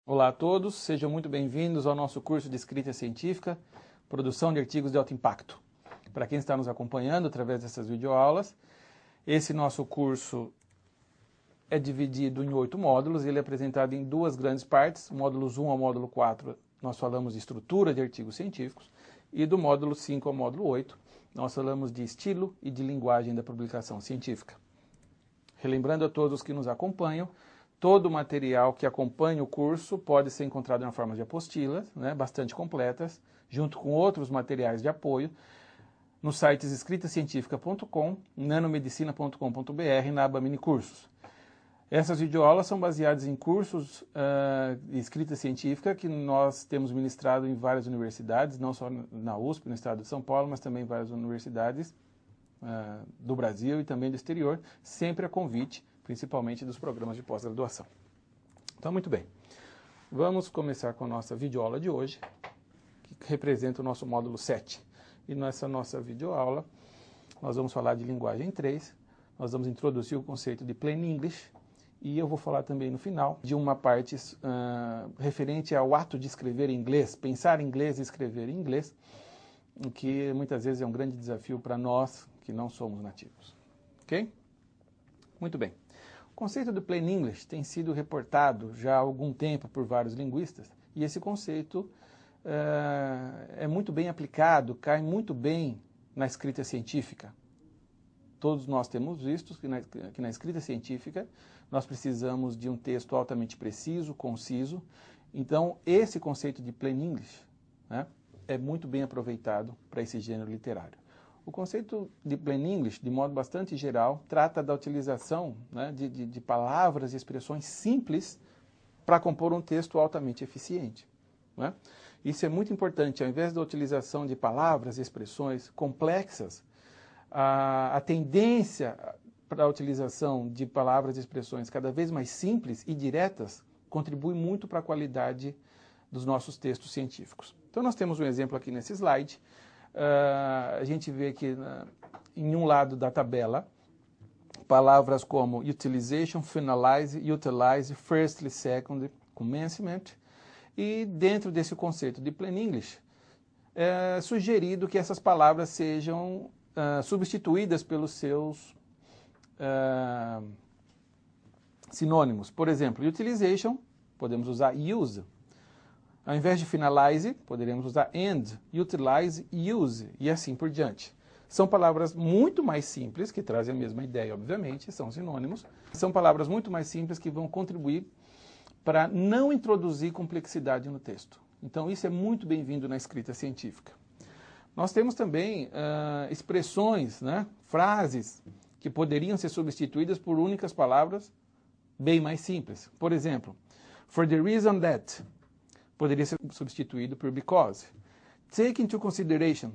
Olá a todos, sejam muito bem-vindos ao nosso curso de Escrita Científica, produção de artigos de alto impacto. Para quem está nos acompanhando através dessas videoaulas, esse nosso curso é dividido em 8 módulos, ele é apresentado em 2 grandes partes. Módulos 1 ao módulo 4, nós falamos de estrutura de artigos científicos, e do módulo 5 ao módulo 8, nós falamos de estilo e de linguagem da publicação científica. Relembrando a todos que nos acompanham, todo o material que acompanha o curso pode ser encontrado na forma de apostilas, bastante completas, junto com outros materiais de apoio, nos sites escritacientifica.com, nanomedicina.com.br, na aba Minicursos. Essas videoaulas são baseadas em cursos de escrita científica que nós temos ministrado em várias universidades, não só na USP, no estado de São Paulo, mas também em várias universidades do Brasil e também do exterior, sempre a convite, principalmente dos programas de pós-graduação. Então, muito bem. Vamos começar com a nossa videoaula de hoje, que representa o nosso módulo 7. E nessa nossa videoaula, nós vamos falar de linguagem 3, nós vamos introduzir o conceito de Plain English, e eu vou falar também no final de uma parte referente ao ato de escrever em inglês, pensar em inglês e escrever em inglês, o que muitas vezes é um grande desafio para nós que não somos nativos. Ok? Muito bem. O conceito do Plain English tem sido reportado já há algum tempo por vários linguistas, e esse conceito é muito bem aplicado, cai muito bem na escrita científica. Todos nós temos visto que na escrita científica nós precisamos de um texto altamente preciso, conciso. Então, esse conceito de Plain English é muito bem aproveitado para esse gênero literário. O conceito de Plain English, de modo bastante geral, trata da utilização de palavras e expressões simples para compor um texto altamente eficiente. Isso é muito importante. Ao invés da utilização de palavras e expressões complexas, a tendência para a utilização de palavras e expressões cada vez mais simples e diretas contribui muito para a qualidade dos nossos textos científicos. Então, nós temos um exemplo aqui nesse slide. A gente vê que em um lado da tabela, palavras como utilization, finalize, utilize, firstly, secondly, commencement, e dentro desse conceito de Plain English, é sugerido que essas palavras sejam substituídas pelos seus sinônimos. Por exemplo, utilization, podemos usar use. Ao invés de finalize, poderíamos usar end, utilize, use, e assim por diante. São palavras muito mais simples, que trazem a mesma ideia, obviamente, são sinônimos. São palavras muito mais simples que vão contribuir para não introduzir complexidade no texto. Então, isso é muito bem-vindo na escrita científica. Nós temos também expressões, frases, que poderiam ser substituídas por únicas palavras bem mais simples. Por exemplo, for the reason that poderia ser substituído por because. Take into consideration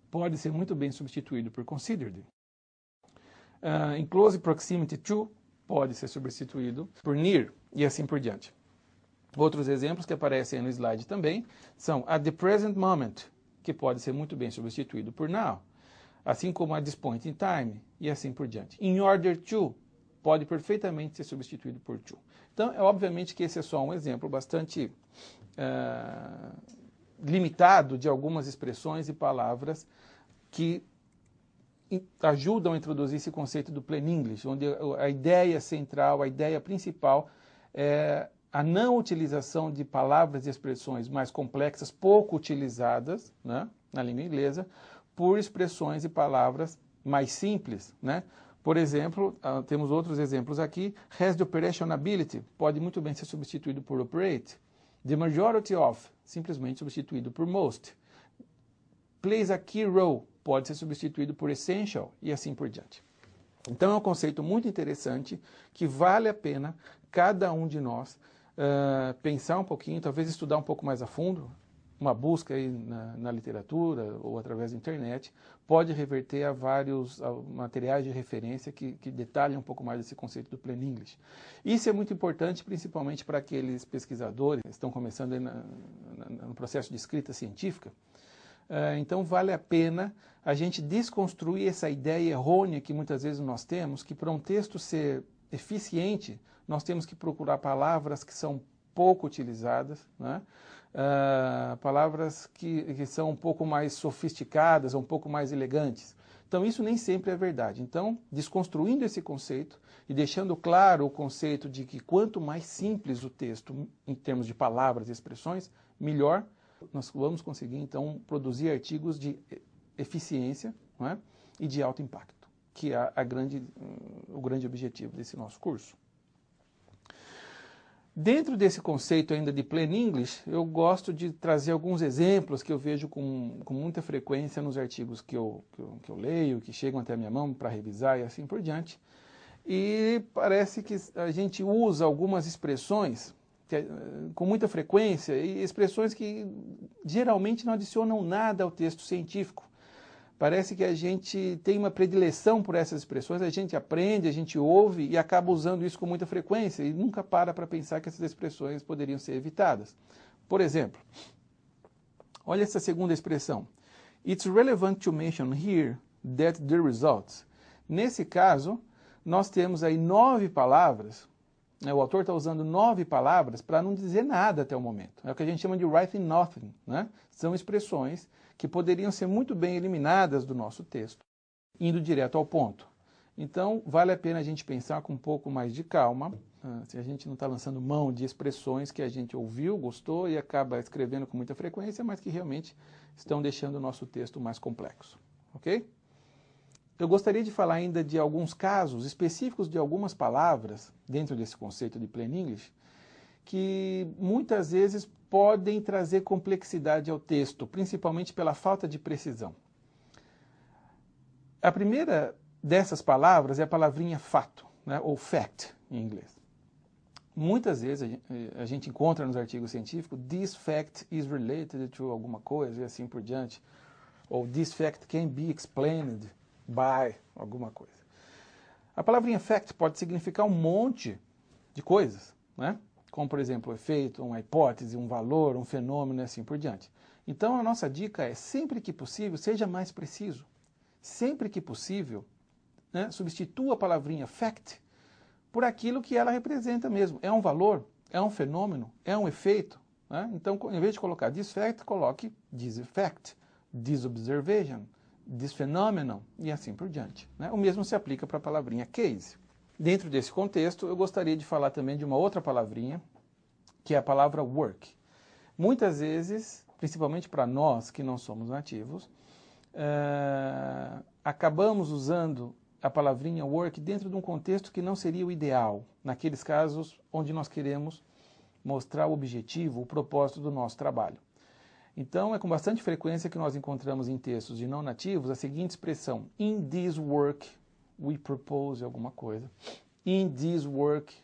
pode ser muito bem substituído por considered. In close proximity to pode ser substituído por near e assim por diante. Outros exemplos que aparecem no slide também são at the present moment, que pode ser muito bem substituído por now, assim como at this point in time e assim por diante. In order to pode perfeitamente ser substituído por to. Então, é obviamente que esse é só um exemplo bastante limitado de algumas expressões e palavras que ajudam a introduzir esse conceito do Plain English, onde a ideia central, a ideia principal é a não utilização de palavras e expressões mais complexas, pouco utilizadas na língua inglesa, por expressões e palavras mais simples. Por exemplo, temos outros exemplos aqui. Has the operationability pode muito bem ser substituído por operate. The majority of, simplesmente substituído por most. Plays a key role, pode ser substituído por essential e assim por diante. Então é um conceito muito interessante que vale a pena cada um de nós pensar um pouquinho, talvez estudar um pouco mais a fundo, uma busca aí na literatura ou através da internet pode reverter a vários materiais de referência que detalham um pouco mais esse conceito do Plain English. Isso é muito importante, principalmente para aqueles pesquisadores que estão começando aí no processo de escrita científica. Então vale a pena a gente desconstruir essa ideia errônea que muitas vezes nós temos, que para um texto ser eficiente, nós temos que procurar palavras que são pouco utilizadas, né? Palavras que são um pouco mais sofisticadas, um pouco mais elegantes. Então isso nem sempre é verdade. Então, desconstruindo esse conceito e deixando claro o conceito de que quanto mais simples o texto, em termos de palavras e expressões, melhor nós vamos conseguir então produzir artigos de eficiência, não é? E de alto impacto, que é o grande objetivo desse nosso curso. Dentro desse conceito ainda de Plain English, eu gosto de trazer alguns exemplos que eu vejo com muita frequência nos artigos que eu leio, que chegam até a minha mão para revisar e assim por diante. E parece que a gente usa algumas expressões com muita frequência, e expressões que geralmente não adicionam nada ao texto científico. Parece que a gente tem uma predileção por essas expressões, a gente aprende, a gente ouve e acaba usando isso com muita frequência e nunca para pensar que essas expressões poderiam ser evitadas. Por exemplo, olha essa segunda expressão. It's relevant to mention here that the results. Nesse caso, nós temos aí 9 palavras, o autor está usando 9 palavras para não dizer nada até o momento. É o que a gente chama de writing nothing, né? São expressões que poderiam ser muito bem eliminadas do nosso texto, indo direto ao ponto. Então, vale a pena a gente pensar com um pouco mais de calma, se a gente não está lançando mão de expressões que a gente ouviu, gostou e acaba escrevendo com muita frequência, mas que realmente estão deixando o nosso texto mais complexo. Ok? Eu gostaria de falar ainda de alguns casos específicos de algumas palavras dentro desse conceito de Plain English que muitas vezes podem trazer complexidade ao texto, principalmente pela falta de precisão. A primeira dessas palavras é a palavrinha fato, né, ou fact em inglês. Muitas vezes a gente encontra nos artigos científicos this fact is related to alguma coisa e assim por diante, ou this fact can be explained by alguma coisa. A palavrinha fact pode significar um monte de coisas, né? Como, por exemplo, um efeito, uma hipótese, um valor, um fenômeno e assim por diante. Então, a nossa dica é, sempre que possível, seja mais preciso. Sempre que possível, né, substitua a palavrinha fact por aquilo que ela representa mesmo. É um valor, é um fenômeno, é um efeito. Né? Então, em vez de colocar this fact, coloque this effect, this observation, this phenomenon e assim por diante. Né? O mesmo se aplica para a palavrinha case. Dentro desse contexto, eu gostaria de falar também de uma outra palavrinha, que é a palavra work. Muitas vezes, principalmente para nós que não somos nativos, acabamos usando a palavrinha work dentro de um contexto que não seria o ideal, naqueles casos onde nós queremos mostrar o objetivo, o propósito do nosso trabalho. Então, é com bastante frequência que nós encontramos em textos de não nativos a seguinte expressão: in this work we propose alguma coisa, in this work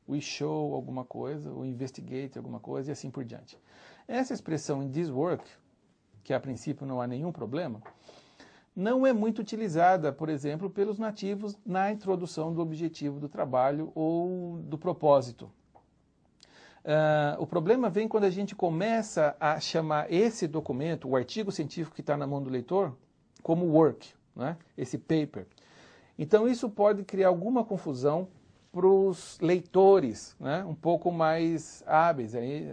we show alguma coisa, ou investigate alguma coisa, e assim por diante. Essa expressão in this work, que a princípio não há nenhum problema, não é muito utilizada, por exemplo, pelos nativos na introdução do objetivo do trabalho ou do propósito. O problema vem quando a gente começa a chamar esse documento, o artigo científico que está na mão do leitor, como work, né? Esse paper. Então isso pode criar alguma confusão para os leitores, né? Um pouco mais hábeis aí,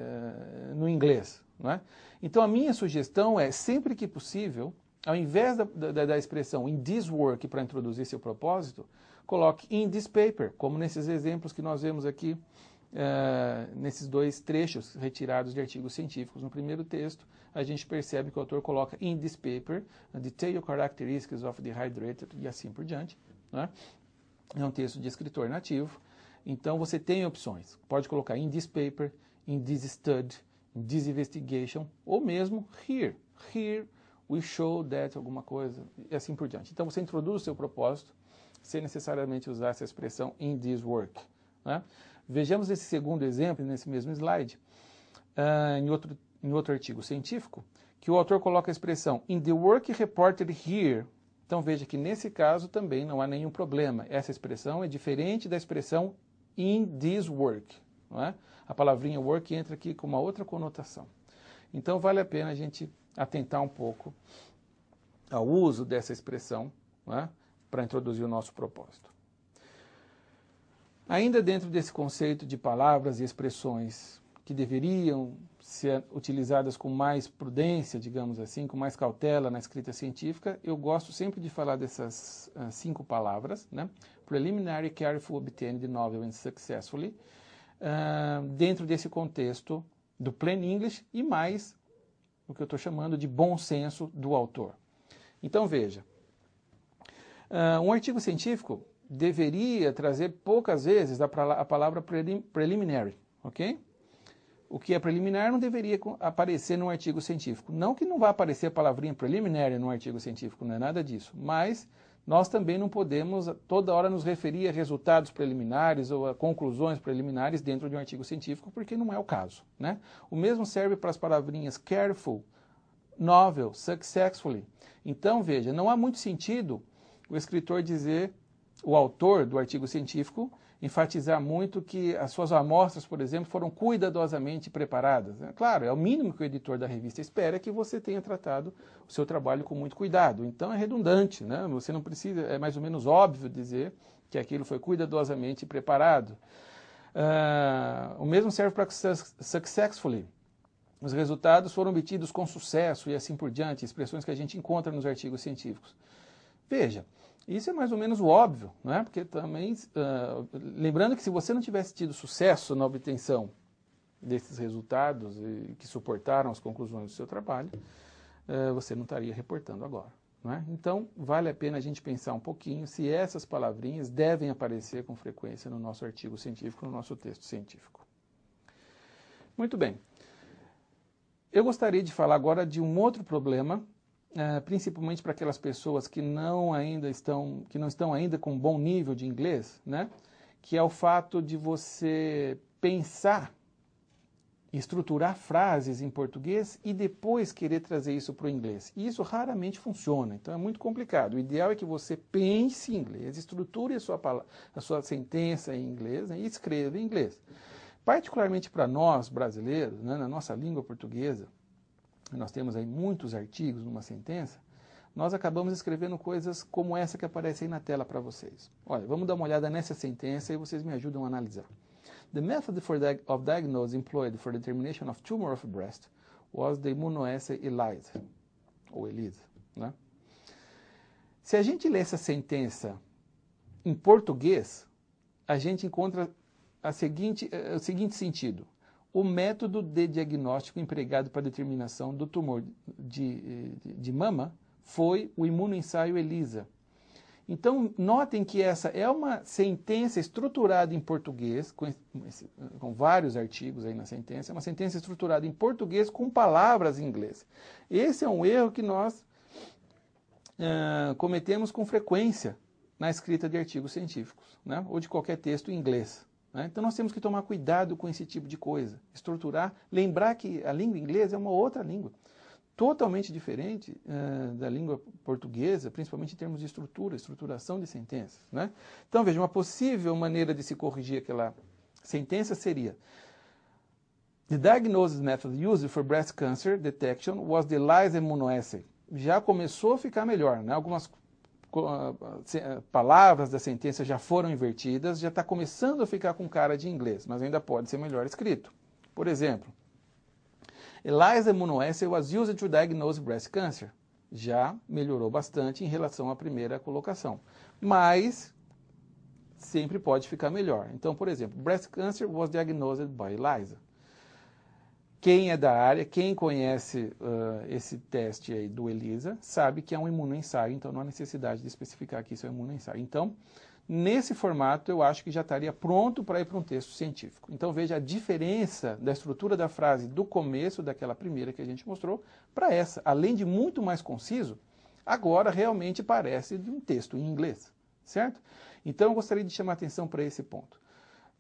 no inglês. Né? Então a minha sugestão é, sempre que possível, ao invés da expressão in this work para introduzir seu propósito, coloque in this paper, como nesses exemplos que nós vemos aqui, nesses 2 trechos retirados de artigos científicos. No primeiro texto, a gente percebe que o autor coloca in this paper, detail characteristics of the hydrated e assim por diante. Né? É um texto de escritor nativo, então você tem opções. Pode colocar in this paper, in this study, in this investigation, ou mesmo here. Here we show that alguma coisa, e assim por diante. Então você introduz o seu propósito, sem necessariamente usar essa expressão in this work. Né? Vejamos esse segundo exemplo, nesse mesmo slide, em em outro artigo científico, que o autor coloca a expressão in the work reported here. Então veja que nesse caso também não há nenhum problema. Essa expressão é diferente da expressão in this work. Não é? A palavrinha work entra aqui com uma outra conotação. Então vale a pena a gente atentar um pouco ao uso dessa expressão, não é? Para introduzir o nosso propósito. Ainda dentro desse conceito de palavras e expressões que deveriam ser utilizadas com mais prudência, digamos assim, com mais cautela na escrita científica, eu gosto sempre de falar dessas 5 palavras, né? Preliminary, careful, obtained, novel and successfully, dentro desse contexto do plain English e mais o que eu estou chamando de bom senso do autor. Então veja, um artigo científico deveria trazer poucas vezes a palavra preliminary, ok? O que é preliminar não deveria aparecer num artigo científico. Não que não vá aparecer a palavrinha preliminary num artigo científico, não é nada disso. Mas nós também não podemos toda hora nos referir a resultados preliminares ou a conclusões preliminares dentro de um artigo científico, porque não é o caso, né? O mesmo serve para as palavrinhas careful, novel, successfully. Então, veja, não há muito sentido o escritor dizer, o autor do artigo científico, enfatizar muito que as suas amostras, por exemplo, foram cuidadosamente preparadas. Claro, é o mínimo que o editor da revista espera, que você tenha tratado o seu trabalho com muito cuidado. Então é redundante, né? Você não precisa, é mais ou menos óbvio dizer que aquilo foi cuidadosamente preparado. O mesmo serve para successfully. Os resultados foram obtidos com sucesso e assim por diante, expressões que a gente encontra nos artigos científicos. Veja, isso é mais ou menos o óbvio, não é? Porque também, lembrando que se você não tivesse tido sucesso na obtenção desses resultados que suportaram as conclusões do seu trabalho, você não estaria reportando agora, não é? Então, vale a pena a gente pensar um pouquinho se essas palavrinhas devem aparecer com frequência no nosso artigo científico, no nosso texto científico. Muito bem. Eu gostaria de falar agora de um outro problema, principalmente para aquelas pessoas que não estão ainda com um bom nível de inglês, né? Que é o fato de você pensar, estruturar frases em português e depois querer trazer isso para o inglês. E isso raramente funciona, então é muito complicado. O ideal é que você pense em inglês, estruture a sua sentença em inglês, né? E escreva em inglês. Particularmente para nós, brasileiros, né, na nossa língua portuguesa, nós temos aí muitos artigos numa sentença, nós acabamos escrevendo coisas como essa que aparece aí na tela para vocês. Olha, vamos dar uma olhada nessa sentença e vocês me ajudam a analisar. The method of diagnosis employed for determination of tumor of breast was the immunoassay ELISA, ou ELISA, né? Se a gente lê essa sentença em português, a gente encontra o seguinte sentido. O método de diagnóstico empregado para a determinação do tumor de mama foi o imunoensaio ELISA. Então, notem que essa é uma sentença estruturada em português, com vários artigos aí na sentença, é uma sentença estruturada em português com palavras em inglês. Esse é um erro que nós cometemos com frequência na escrita de artigos científicos, né? Ou de qualquer texto em inglês. Então nós temos que tomar cuidado com esse tipo de coisa, estruturar, lembrar que a língua inglesa é uma outra língua, totalmente diferente da língua portuguesa, principalmente em termos de estruturação de sentenças, né? Então veja, uma possível maneira de se corrigir aquela sentença seria: The diagnosis method used for breast cancer detection was the ELISA immunoassay. Já começou a ficar melhor, né? Algumas palavras da sentença já foram invertidas, já está começando a ficar com cara de inglês, mas ainda pode ser melhor escrito. Por exemplo, ELISA immunoassay was used to diagnose breast cancer. Já melhorou bastante em relação à primeira colocação, mas sempre pode ficar melhor. Então, por exemplo, breast cancer was diagnosed by ELISA. Quem é da área, quem conhece esse teste aí do ELISA, sabe que é um imunoensaio, então não há necessidade de especificar que isso é um imunoensaio. Então, nesse formato, eu acho que já estaria pronto para ir para um texto científico. Então, veja a diferença da estrutura da frase do começo, daquela primeira que a gente mostrou, para essa. Além de muito mais conciso, agora realmente parece de um texto em inglês, certo? Então, eu gostaria de chamar a atenção para esse ponto.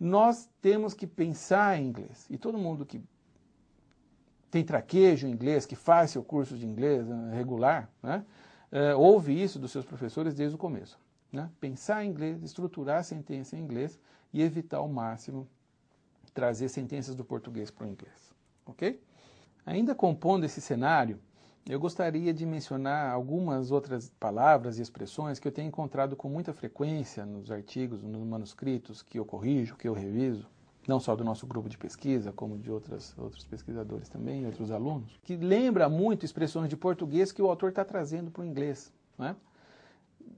Nós temos que pensar em inglês, e todo mundo que tem traquejo em inglês, que faz seu curso de inglês regular, né? Ouve isso dos seus professores desde o começo. Né? Pensar em inglês, estruturar a sentença em inglês e evitar ao máximo trazer sentenças do português para o inglês. Ok? Ainda compondo esse cenário, eu gostaria de mencionar algumas outras palavras e expressões que eu tenho encontrado com muita frequência nos artigos, nos manuscritos que eu corrijo, que eu reviso, não só do nosso grupo de pesquisa, como de outros pesquisadores também, outros alunos, que lembra muito expressões de português que o autor está trazendo para o inglês. Né?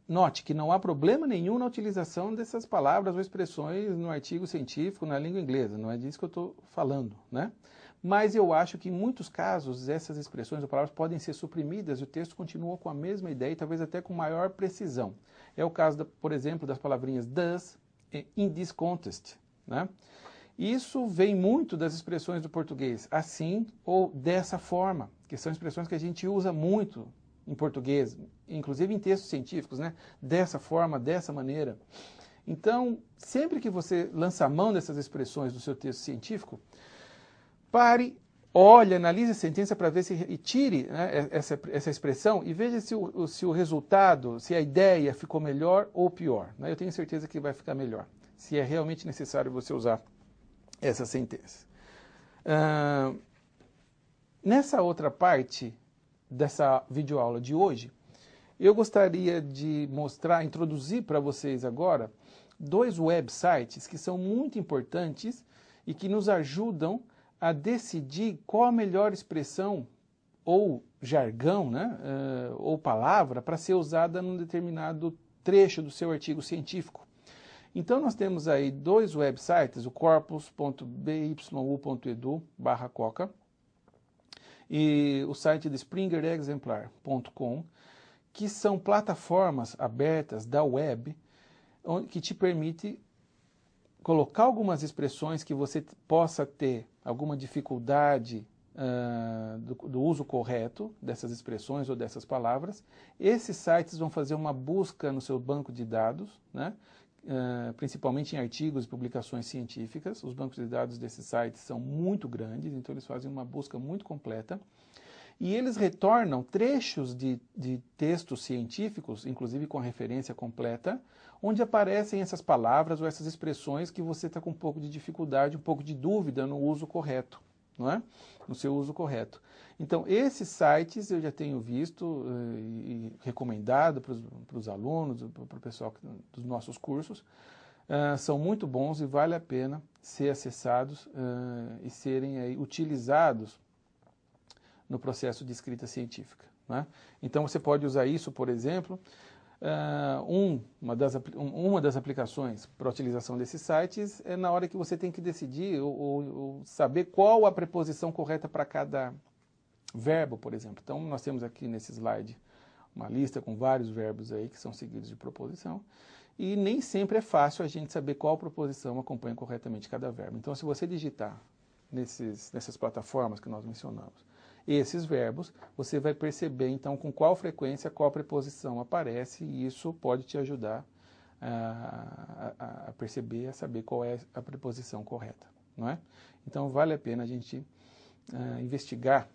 Note que não há problema nenhum na utilização dessas palavras ou expressões no artigo científico, na língua inglesa, não é disso que eu estou falando, né? Mas eu acho que em muitos casos essas expressões ou palavras podem ser suprimidas e o texto continua com a mesma ideia e talvez até com maior precisão. É o caso, por exemplo, das palavrinhas does e in this context, né? Isso vem muito das expressões do português, assim ou dessa forma, que são expressões que a gente usa muito em português, inclusive em textos científicos, né? Dessa forma, dessa maneira. Então, sempre que você lança a mão dessas expressões do seu texto científico, pare, olhe, analise a sentença para ver se e tire, né, essa expressão e veja se o resultado, se a ideia ficou melhor ou pior. Né? Eu tenho certeza que vai ficar melhor, se é realmente necessário você usar essa sentença. Nessa outra parte dessa videoaula de hoje, eu gostaria de introduzir para vocês agora 2 websites que são muito importantes e que nos ajudam a decidir qual a melhor expressão ou jargão, né, ou palavra para ser usada num determinado trecho do seu artigo científico. Então nós temos aí 2 websites, o corpus.byu.edu/coca e o site de springerexemplar.com, que são plataformas abertas da web que te permite colocar algumas expressões que você possa ter alguma dificuldade do uso correto dessas expressões ou dessas palavras. Esses sites vão fazer uma busca no seu banco de dados, né? Principalmente em artigos e publicações científicas. Os bancos de dados desses sites são muito grandes, então eles fazem uma busca muito completa. E eles retornam trechos de textos científicos, inclusive com a referência completa, onde aparecem essas palavras ou essas expressões que você está com um pouco de dificuldade, um pouco de dúvida no uso correto, não é? No seu uso correto. Então, esses sites eu já tenho visto e recomendado para os alunos, para o pessoal dos nossos cursos, são muito bons e vale a pena ser acessados e serem aí utilizados no processo de escrita científica. Né? Então você pode usar isso, por exemplo, uma das aplicações para a utilização desses sites é na hora que você tem que decidir ou saber qual a preposição correta para cada verbo, por exemplo. Então nós temos aqui nesse slide uma lista com vários verbos aí que são seguidos de proposição e nem sempre é fácil a gente saber qual proposição acompanha corretamente cada verbo. Então se você digitar nessas plataformas que nós mencionamos esses verbos, você vai perceber então com qual frequência qual preposição aparece e isso pode te ajudar a perceber, a saber qual é a preposição correta, não é? Então vale a pena a gente investigar,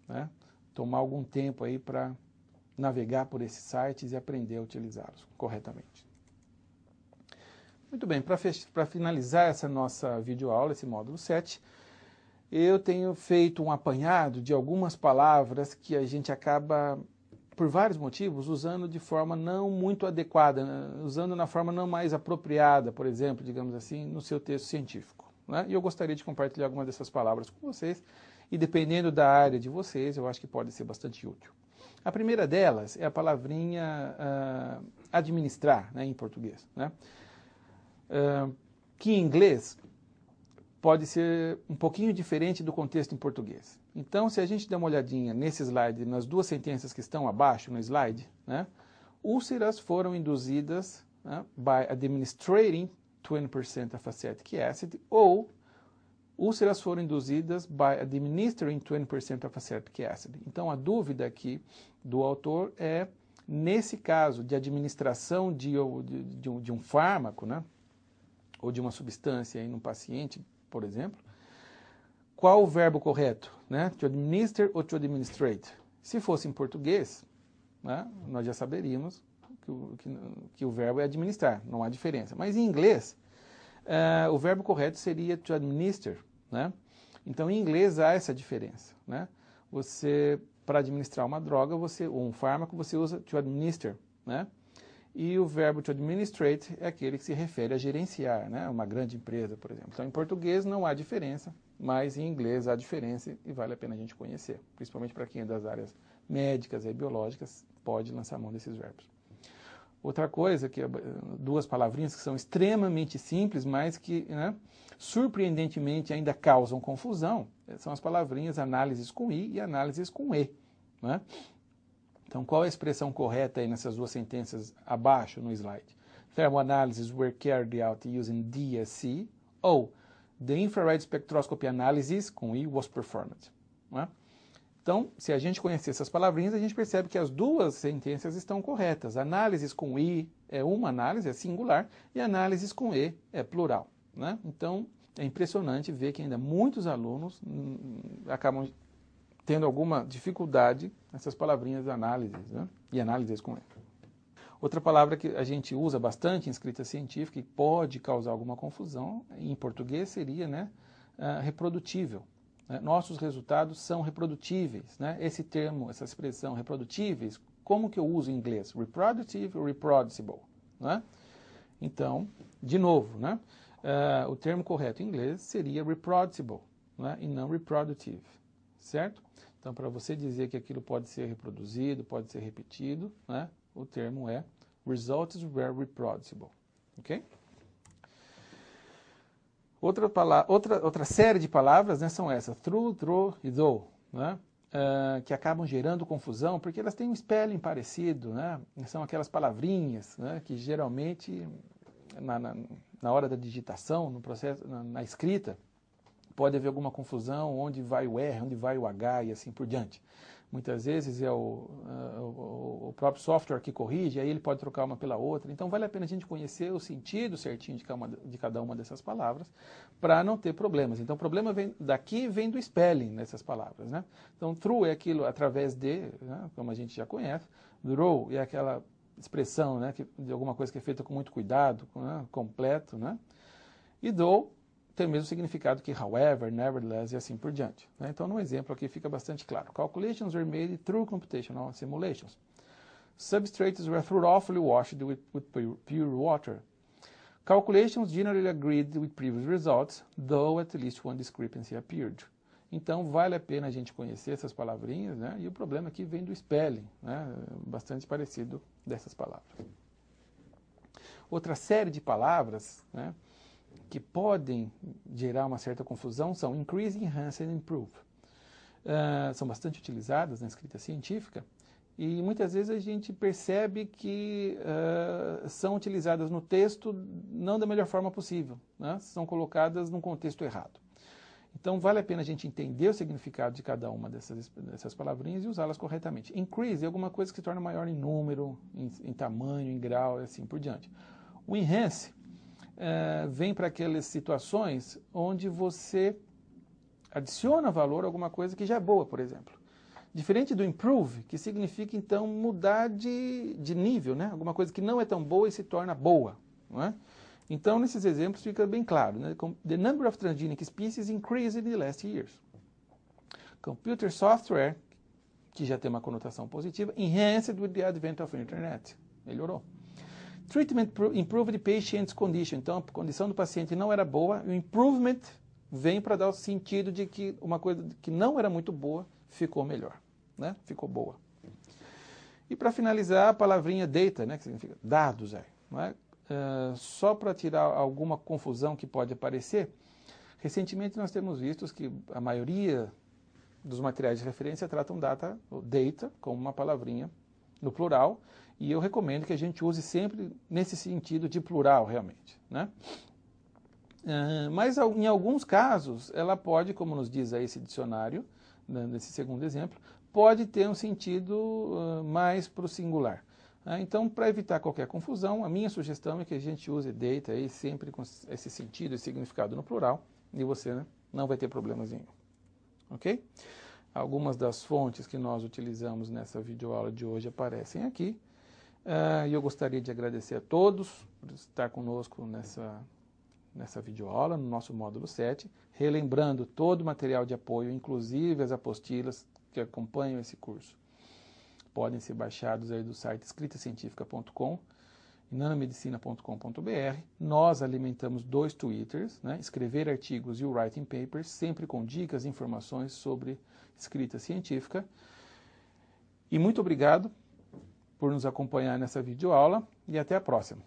né? Tomar algum tempo aí para navegar por esses sites e aprender a utilizá-los corretamente. Muito bem, para finalizar essa nossa videoaula, esse módulo 7, eu tenho feito um apanhado de algumas palavras que a gente acaba, por vários motivos, usando de forma não muito adequada, né? Usando na forma não mais apropriada, por exemplo, digamos assim, no seu texto científico. Né? E eu gostaria de compartilhar algumas dessas palavras com vocês, e dependendo da área de vocês, eu acho que pode ser bastante útil. A primeira delas é a palavrinha administrar, né, em português, né? Que em inglês pode ser um pouquinho diferente do contexto em português. Então, se a gente der uma olhadinha nesse slide, nas 2 sentenças que estão abaixo no slide, né, úlceras foram induzidas, né, by administrating 20% of acetic acid, ou úlceras foram induzidas by administering 20% of acetic acid. Então, a dúvida aqui do autor é, nesse caso de administração de um fármaco, né, ou de uma substância em um paciente, por exemplo, qual o verbo correto? Né? To administer ou to administrate? Se fosse em português, né, nós já saberíamos que o verbo é administrar, não há diferença. Mas em inglês, o verbo correto seria to administer. Né? Então, em inglês há essa diferença. Né? Você, para administrar uma droga ou um fármaco, você usa to administer. Né? E o verbo to administrate é aquele que se refere a gerenciar, né? Uma grande empresa, por exemplo. Então, em português não há diferença, mas em inglês há diferença e vale a pena a gente conhecer. Principalmente para quem é das áreas médicas e biológicas, pode lançar mão desses verbos. Outra coisa, duas palavrinhas que são extremamente simples, mas que, né, surpreendentemente ainda causam confusão, são as palavrinhas análises com I e análises com E. Né? Então, qual é a expressão correta aí nessas duas sentenças abaixo no slide? Thermal analysis were carried out using DSC, ou the infrared spectroscopy analysis, com I, was performed. Né? Então, se a gente conhecer essas palavrinhas, a gente percebe que as duas sentenças estão corretas. Análises com I é uma análise, é singular, e análises com E é plural. Né? Então, é impressionante ver que ainda muitos alunos acabam tendo alguma dificuldade nessas palavrinhas análises, né? E análises com E. Outra palavra que a gente usa bastante em escrita científica e pode causar alguma confusão, em português seria, né, reprodutível. Né? Nossos resultados são reprodutíveis. Né? Esse termo, essa expressão reprodutíveis, como que eu uso em inglês? Reproductive ou reproducible? Né? Então, de novo, né? O termo correto em inglês seria reproducible, né? E não reproductive. Certo? Então, para você dizer que aquilo pode ser reproduzido, pode ser repetido, né, o termo é results were reproducible. Ok? Outra série de palavras, né, são essas, through e though, né, que acabam gerando confusão porque elas têm um spelling parecido. Né, são aquelas palavrinhas, né, que geralmente, na hora da digitação, no processo, na escrita, pode haver alguma confusão, onde vai o R, onde vai o H e assim por diante. Muitas vezes é o próprio software que corrige, aí ele pode trocar uma pela outra. Então vale a pena a gente conhecer o sentido certinho de cada uma dessas palavras para não ter problemas. Então o problema vem do spelling nessas palavras. Né? Então true é aquilo através de, né, como a gente já conhece. Through é aquela expressão, né, de alguma coisa que é feita com muito cuidado, né, completo. Né? E though tem o mesmo significado que however, nevertheless e assim por diante. Né? Então, no exemplo aqui fica bastante claro. Calculations were made through computational simulations. Substrates were thoroughly washed with pure water. Calculations generally agreed with previous results, though at least one discrepancy appeared. Então, vale a pena a gente conhecer essas palavrinhas, né? E o problema aqui vem do spelling, né? Bastante parecido dessas palavras. Outra série de palavras, né, que podem gerar uma certa confusão são increase, enhance e improve. São bastante utilizadas na escrita científica e muitas vezes a gente percebe que são utilizadas no texto não da melhor forma possível, né? São colocadas num contexto errado. Então vale a pena a gente entender o significado de cada uma dessas palavrinhas e usá-las corretamente. Increase é alguma coisa que se torna maior em número, em tamanho, em grau e assim por diante. O enhance vem para aquelas situações onde você adiciona valor a alguma coisa que já é boa, por exemplo. Diferente do improve, que significa, então, mudar de nível, né? Alguma coisa que não é tão boa e se torna boa. Não é? Então, nesses exemplos fica bem claro. Né? The number of transgenic species increased in the last years. Computer software, que já tem uma conotação positiva, enhanced with the advent of internet. Melhorou. Treatment improved the patient's condition. Então, a condição do paciente não era boa. E o improvement vem para dar o sentido de que uma coisa que não era muito boa ficou melhor. Né? Ficou boa. E para finalizar, a palavrinha data, né, que significa dados. Não é? Só para tirar alguma confusão que pode aparecer, recentemente nós temos visto que a maioria dos materiais de referência tratam data como uma palavrinha no plural, e eu recomendo que a gente use sempre nesse sentido de plural, realmente. Né? Mas em alguns casos, ela pode, como nos diz aí esse dicionário, nesse segundo exemplo, pode ter um sentido mais para o singular. Então, para evitar qualquer confusão, a minha sugestão é que a gente use data aí sempre com esse sentido e significado no plural, e você, né, não vai ter problemas nenhum. ok? Algumas das fontes que nós utilizamos nessa videoaula de hoje aparecem aqui. E eu gostaria de agradecer a todos por estar conosco nessa videoaula, no nosso módulo 7, relembrando todo o material de apoio, inclusive as apostilas que acompanham esse curso. Podem ser baixados aí do site escritacientifica.com e nanomedicina.com.br. Nós alimentamos 2 Twitters, né? Escrever Artigos e o Writing Papers, sempre com dicas e informações sobre escrita científica. E muito obrigado por nos acompanhar nessa videoaula e até a próxima.